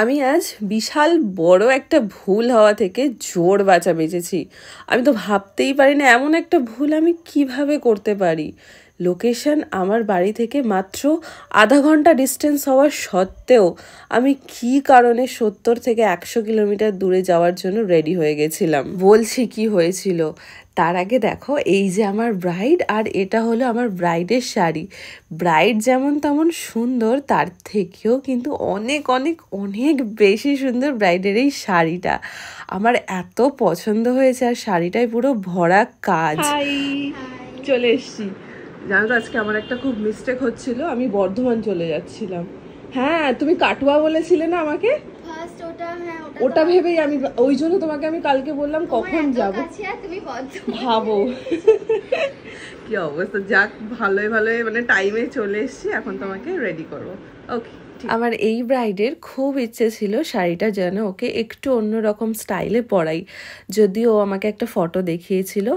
আমি আজ বিশাল বড় একটা ভুল হওয়া থেকে জোর বাঁচা বেঁচেছি। আমি তো ভাবতেই পারি না এমন একটা ভুল আমি কিভাবে করতে পারি। লোকেশন আমার বাড়ি থেকে মাত্র আধা ঘন্টা ডিস্টেন্স হওয়ার সত্ত্বেও আমি কী কারণে 70 থেকে 100 কিলোমিটার দূরে যাওয়ার জন্য রেডি হয়ে গেছিলাম। বলছি কি হয়েছিল। তার আগে দেখো, এই যে আমার ব্রাইড, আর এটা হলো আমার ব্রাইডের শাড়ি। ব্রাইড যেমন তেমন সুন্দর, তার থেকেও কিন্তু অনেক অনেক অনেক বেশি সুন্দর ব্রাইডের এই শাড়িটা। আমার এত পছন্দ হয়েছে, আর শাড়িটায় পুরো ভরা কাজ। চলে এসছি। জানো তো, আজকে আমার একটা খুব মিস্টেক হচ্ছিল। আমি বর্ধমান চলে যাচ্ছিলাম। হ্যাঁ, তুমি কাটুয়া বলেছিলে না আমাকে, ওটা ভেবেই আমি, ওই জন্য তোমাকে আমি কালকে বললাম কখন যাব। ভাবো কি অবস্থা। যাক, ভালোই ভালোই মানে টাইমে চলে এসেছি। এখন তোমাকে রেডি করবো। ওকে। আমার এই ব্রাইডের খুব ইচ্ছে ছিল শাড়িটা যেন ওকে একটু অন্যরকম স্টাইলে পরাই, যদিও ও আমাকে একটা ফটো দেখিয়েছিল।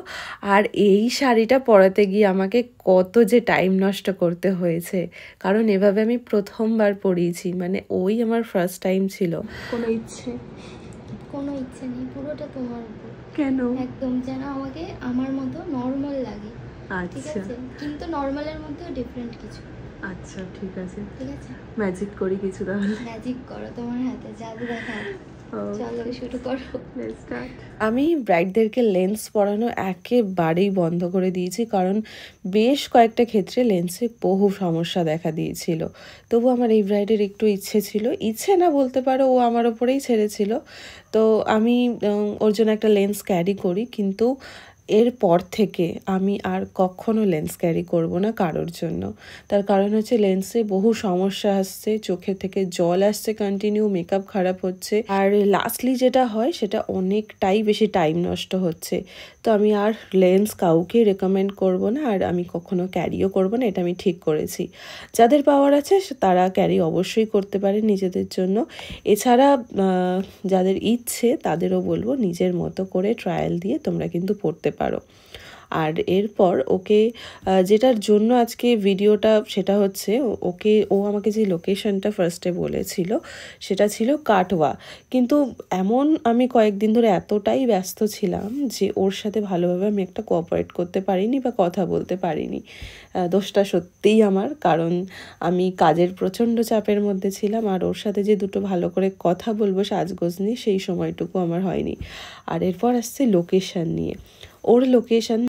আর এই শাড়িটা পরাতে গিয়ে আমাকে কত যে টাইম নষ্ট করতে হয়েছে, কারণ এভাবে আমি প্রথমবার পরিয়েছি, মানে ওই আমার ফার্স্ট টাইম ছিল। কোনো ইচ্ছে নেই, পুরোটা তোমার উপর। কেন? একদম যেন আমাকে আমার মতো নর্মাল লাগে। ঠিক আচ্ছা, আছে, কিন্তু নর্মালের মধ্যেও ডিফারেন্ট কিছু। আচ্ছা ঠিক আছে, ঠিক আছে, ম্যাজিক করি কিছু তাহলে। ম্যাজিক করো, তোমার হাতে জাদু দেখাও। চলো শুরু করো। আমি ব্রাইডদেরকে লেন্স পরানো একেবারেই বন্ধ করে দিয়েছি, কারণ বেশ কয়েকটা ক্ষেত্রে লেন্সে বহু সমস্যা দেখা দিয়েছিল। তবু আমার এই ব্রাইডের একটু ইচ্ছে ছিল, ইচ্ছে না বলতে পারো, ও আমার ওপরেই ছেড়েছিল। তো আমি ওর জন্য একটা লেন্স ক্যারি করি, কিন্তু এরপর থেকে আমি আর কখনো লেন্স ক্যারি করব না কারোর জন্য। তার কারণ হচ্ছে লেন্সে বহু সমস্যা আসছে, চোখে থেকে জল আসছে কন্টিনিউ, মেকআপ খারাপ হচ্ছে, আর লাস্টলি যেটা হয় সেটা অনেকটাই বেশি টাইম নষ্ট হচ্ছে। তো আমি আর লেন্স কাউকে রেকমেন্ড করব না, আর আমি কখনো ক্যারিও করব না, এটা আমি ঠিক করেছি। যাদের পাওয়ার আছে তারা ক্যারি অবশ্যই করতে পারে নিজেদের জন্য। এছাড়া যাদের ইচ্ছে তাদেরও বলবো নিজের মতো করে ট্রায়াল দিয়ে তোমরা কিন্তু পড়তে পারো। আর এরপর ওকে যেটার জন্য আজকে ভিডিওটা, সেটা হচ্ছে ও আমাকে যে লোকেশনটা ফার্স্টে বলেছিল সেটা ছিল কাটওয়া। কিন্তু এমন আমি কয়েকদিন ধরে এতটাই ব্যস্ত ছিলাম যে ওর সাথে ভালোভাবে আমি একটা কোঅপারেট করতে পারিনি বা কথা বলতে পারিনি। দোষটা সত্যিই আমার, কারণ আমি কাজের প্রচণ্ড চাপের মধ্যে ছিলাম, আর ওর সাথে যে দুটো ভালো করে কথা বলবো সাজগোজ নিয়ে, সেই সময়টুকু আমার হয়নি। আর এরপর আসছে লোকেশন নিয়ে। ওর লোকেশন